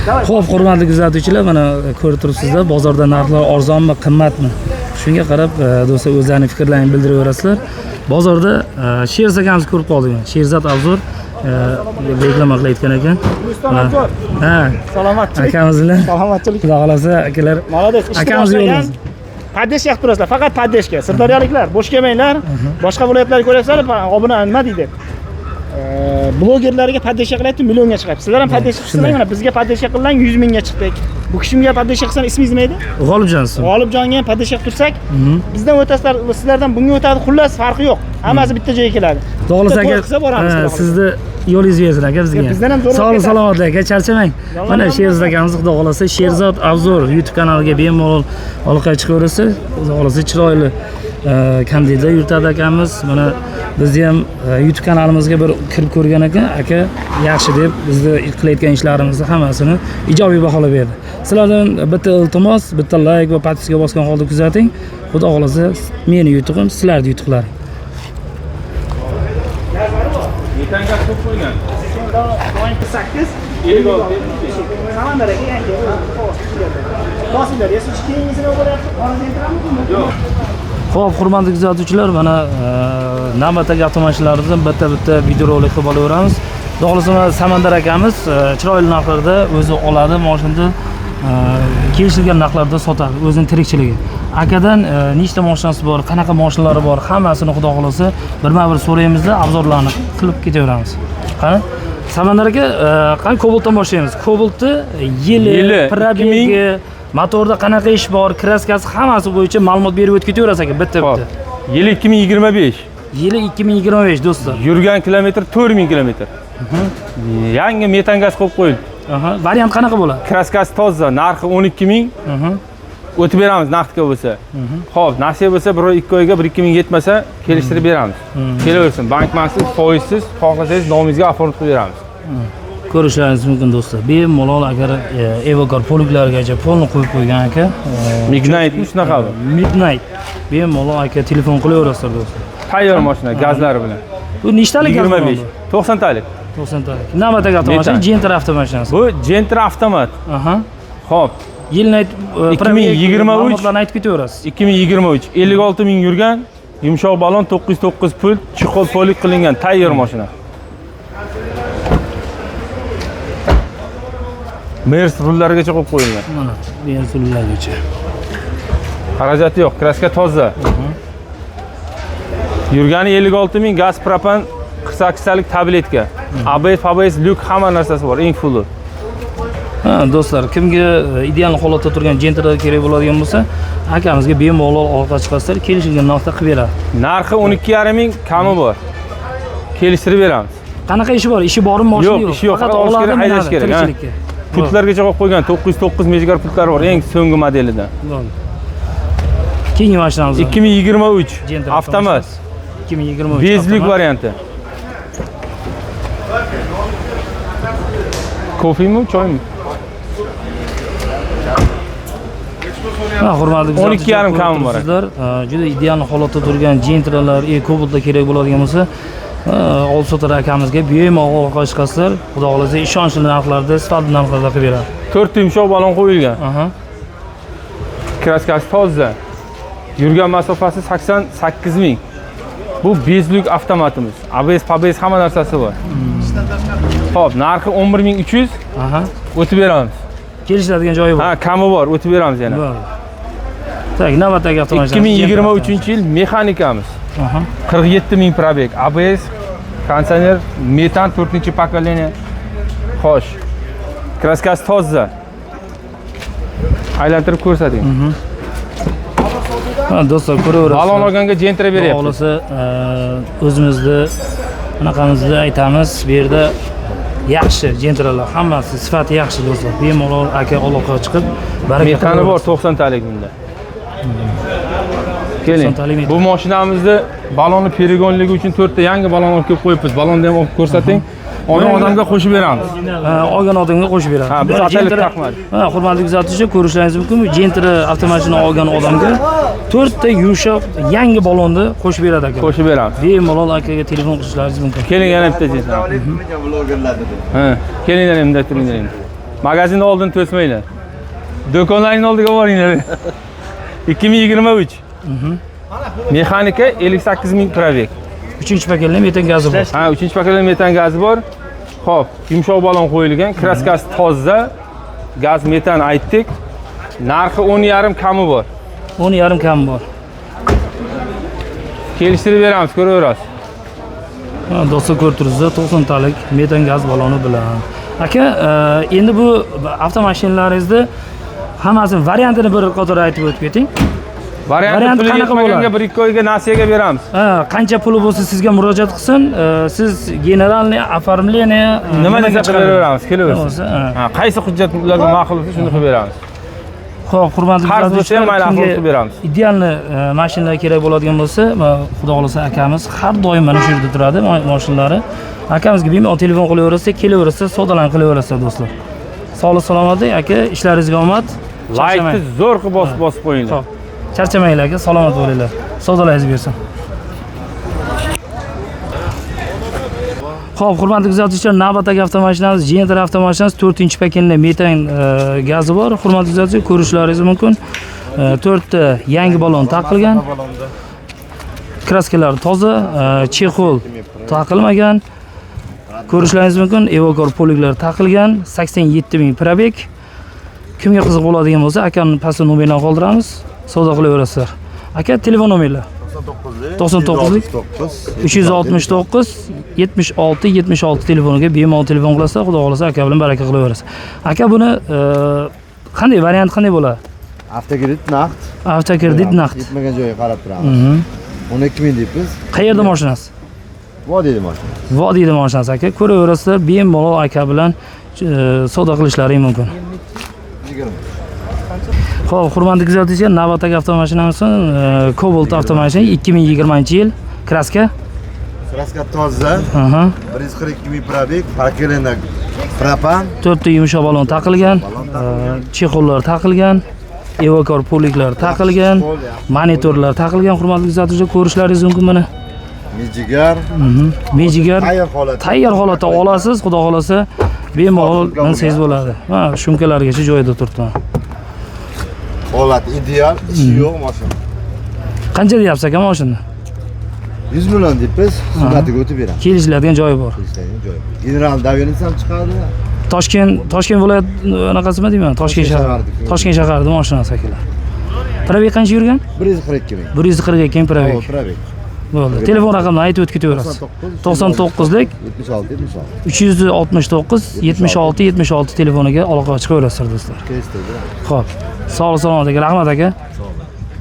Xo'p, hurmatli kuzatuvchilar, mana ko'rib turibsizlar, bozorda narxlar arzonmi, qimmatmi? Shunga qarab, do'stlar o'zlarining fikrlarini bildiraverasizlar. Bozorda Sherzod akamiz ko'rib qoldik. Sherzod Abzor reklama qilayotgan ekan. Ha, salomatchilik. Akamizlar. Salomatchilik. Xudo xolasa, akalar. Молодец. Akamiz yo'limiz. Paddesh yaqtirasizlar, faqat paddeshga. Sirdaryoliklar, bo'sh kelmanglar. Boshqa viloyatlarga ko'ryapsizlar, obuna nima deydi? Blogerlarga paddeshga qilyapti, millionga chiqyapti. Sizlar ham paddeshga qilsanglar, mana bizga paddeshga qilgan 100 mingga chiqdik. Bu kishimga paddeshga qilsan, ismingiz nima edi? G'olibjonsiz. G'olibjonga ham paddeshga tursak, bizdan o'tasizlar, sizlardan bunga o'tadi, xullas farqi yo'q. Hammasi bitta joyga keladi. To'g'risi aka, sizni yo'lingiz bersin aka bizga. Bizdan ham zo'r. Sog' salomat aka, charchamang. Mana Sherzod akamiz xudo xolasa Sherzod Abzor YouTube kanaliga bemalol aloqaga chiqaverasiz. Xudo xolasa chiroyli kandida yuritadi akamiz. Mana bizni ham YouTube kanalimizga bir kirib ko'rgan ekan, aka yaxshi deb bizni qilayotgan ishlarimizni hammasini ijobiy baholab berdi. Sizlardan bitta iltimos, bitta like va podpiska bosgan holda kuzating. Xudo xolasa meni yutug'im, sizlarning yutuqlaring. Metanga ko'p qo'ygan. 8 56. Samandarga yangi. Bosinglar, yesish keyingisini bo'lyapti. Yo'q. Xo'p, hurmatli kuzatuvchilar, mana navbatdagi avtomashinalardan bitta videorolik qilib olaveramiz. Xudo Samandar akamiz chiroyli narxlarda o'zi oladi, mashinani kelishilgan narxlarda sotadi, o'zining tirikchiligi. Akadan nechta mashinasi bor, qanaqa mashinalari bor, hammasini xudo xolasa birma-bir so'raymizda, obzorlarni qilib ketaveramiz. Qani? Samandar aka, qani Cobaltdan boshlaymiz. Cobaltni yili, probegi, motorda qanaqa ish bor, kraskasi hammasi bo'yicha ma'lumot berib o'tib ketaverasiz aka, bitta. Yili 2025. Yili 2025 do'stlar. Yurgan kilometr 4000 kilometr. Yangi metan gaz qo'yib qo'yildi. Variant qanaqa bo'ladi? Kraskasi toza, narxi 12000. O'tib beramiz naqdga bo'lsa. Xo'p, nasib bo'lsa 1-2 oyga 1-2 ming yetmasa, kelishtirib beramiz. Kelaversin, bankmasiz, foizsiz, xohlasangiz nomingizga oformlab qilib beramiz. Ko'rishlaringiz mumkin do'stlar. Bemalol agar Evokar poliklargacha polni qo'yib qo'ygan aka. Midnight'mi shunaqa bu? Midnight. Bemalol aka telefon qilaverasizlar do'stlar. Tayyor mashina, gazlari bilan. Bu nechtalik gaz? 25, 90 talik. 90 talik. Navbatdagi avtomashina Gentra avtomashinasi. Bu Gentra avtomat. Xo'p. Yilni 2023 ma'lumotlarni aytib ketaverasiz. 2023 56 ming yurgan, yumshoq balon 909 pul, chiqol polik qilingan tayyor mashina. Mers rullargacha qo'yib qo'yilgan. Mana, Mers rullargacha. Xarajati yo'q, kraska toza. Yurgani 56 ming, gaz propan 48 talik tabletka. ABS, lyuk hamma narsasi bor, eng fulli. Do'stlar, kimga ideal holatda turgan Gentra kerak bo'ladigan bo'lsa, akamizga bemalol aloqa chiqasizlar, kelishilgan narxda qilib beradi. Narxi 12,5 ming, kami bor. Kelishtirib beramiz. Qanaqa ishi bor? Ishi bormi, mashina yo'q? Yo'q, ishi yo'q, faqat olish kerak, haydash kerak. Pultlargacha qo'yib qo'ygan, 909 megagar pultlari bor, eng so'nggi modelidan. Keyingi mashinamiz 2023 avtomat. 2023 bezlik varianti. Kofemi, choymi? Hurmatli 12,5 kami bor. Juda ideal holatda turgan Gentralar, Cobaltda kerak bo'ladigan bo'lsa, Olsotar akamizga bemalol aloqa chiqasizlar. Xudo xolasa ishonchli narxlarda, sifatli narxlarda qilib beradi. 4 yumshoq balon qo'yilgan. Kraskasi toza. Yurgan masofasi 88 ming. Bu bezlik avtomatimiz. ABS, PABS hamma narsasi bor. Xo'p, narxi 11300. O'tib beramiz. Kelishadigan joyi bor. Kami bor, o'tib beramiz yana. Tak, navbatdagi avtomashina 2023-yil mexanikamiz. 47 ming probeg, ABS, konditsioner, metan 4-pokoleniya. Xo'sh. Kraskasi toza. Aylantirib ko'rsating. Do'stlar, ko'raverasiz. Balon olganga Gentra beryapti. Xolasa o'zimizni bunaqamizni aytamiz. Bu yerda yaxshi Gentralar, hammasi sifati yaxshi do'stlar. Bemalol aka aloqaga chiqib, baraka mexani bor 90 talik bunda. Keling. Bu mashinamizni baloni perigonligi uchun 4 ta yangi balon olib kelib qo'yibmiz. Balonni ham olib ko'rsating. Olgan odamga qo'shib beramiz. Olgan odamga qo'shib beramiz. Bu atalik taqmadi. Hurmatli kuzatuvchilar, ko'rishlaringiz mumkin. Gentra avtomashina olgan odamga 4 ta yumshoq yangi balonni qo'shib beradi aka. Qo'shib beramiz. Bemalol akaga telefon qilishlaringiz mumkin. Keling yana bitta Gentra. Kelinglar endi turinglar endi. Magazinni oldini to'smanglar. Do'konlarning oldiga boringlar. 2023. Mexanika 58 ming probeg. 3-paketli metan gazi bor. Ha, 3-paketli metan gazi bor. Xo'p, yumshoq balon qo'yilgan, kraskasi toza. Gaz metan aytdik. Narxi 10,5 kami bor. 10,5 kam bor. Kelishtirib beramiz, ko'raverasiz. Do'stlar ko'rib turibsizlar, 90 talik metan gaz baloni bilan. Aka, endi bu avtomashinalaringizda hammasini variantini bir qator aytib o'tib keting. Variant puli qanaqa bo'ladi? yetmaganga 1-2 oyga nasiyaga beramiz. Qancha puli bo'lsa sizga murojaat qilsin, siz generalniy оформление Nima desa beraveramiz, kelaversin. bo'lsa, Ha, qaysi hujjatlarga ma'qul bo'lsa shuni qilib beramiz. Xo'p, hurmatli Qarz bo'lsa ham mayli, kimga ahvol qilib beramiz. idealni mashinalar kerak bo'ladigan bo'lsa, xudo xolasa akamiz har doim mana shu yerda turadi mashinalari. Akamizga bemalol telefon qilaverasiz, kelaverasiz, savdolarni qilaverasiz do'stlar. Sog'lik salomatlik, aka, ishlaringizga omad. Laykni zo'r qilib bosib qo'yinglar. Xo'p. Charchamanglar aka, salomat bo'linglar. Savdolaringiz bersin. Xo'p, hurmatli kuzatuvchilar, navbatdagi avtomashinamiz Gentra avtomashinasi 4-paketli metan gazi bor. Hurmatli kuzatuvchilar, ko'rishlaringiz mumkin. 4 ta yangi balon taqilgan. Kraskalar toza, chexol taqilmagan. Ko'rishlaringiz mumkin, Evokor poliglar taqilgan, 87 ming probeg. Kimga qiziq bo'ladigan bo'lsa, akaning pastda nomerni qoldiramiz, savdo qilaverasizlar. Aka, telefon nomerlar 99 369 76 76 telefoniga bemalol telefon qilasizlar, xudo xolasa aka bilan baraka qilaverasiz. Aka, buni qanday variant qanday bo'ladi? Avtokredit naqd. Avtokredit naqd. Yetmagan joyga qarab turamiz. 12 ming deymiz. Qayerda mashinasi? Vodiyda mashina. Vodiyda mashinasi aka. Ko'raverasizlar, bemalol aka bilan savdo qilishlaring mumkin. Xo'p, hurmatli kuzatuvchilar, navbatdagi avtomashinamiz Cobalt avtomashina 2020-yil, kraska. Kraska toza. 142 ming probeg, parkelenda propan. 4 ta yumshoq balon taqilgan, chexollar taqilgan, Evokor poliglar taqilgan, monitorlar taqilgan. Hurmatli kuzatuvchilar, ko'rishlaringiz mumkin buni. Mejigar. Mejigar Tayyor holatda holatda olasiz, xudo xolasa bemalol bilsangiz bo'ladi. Ha, shumkalargacha joyida turibdi. Holat ideal, ishi yo'q mashina. Qancha deyapsiz aka mashina? 100 million deymiz, sunnatiga o'tib beramiz. Kelishiladigan joyi bor. General Davenins ham chiqadi. Toshkent viloyat anaqasimi deyman? Toshkent shaharida mashinasi akalar. Probeg qancha yurgan? 142 ming. 142 ming probeg. Probeg. Bo'ldi. Telefon raqamini aytib o'tib ketaverasiz. 99lik 369 76 76 telefoniga aloqa chiqaverasizlar do'stlar. Xo'p. Sog'lik salomat aka, rahmat aka.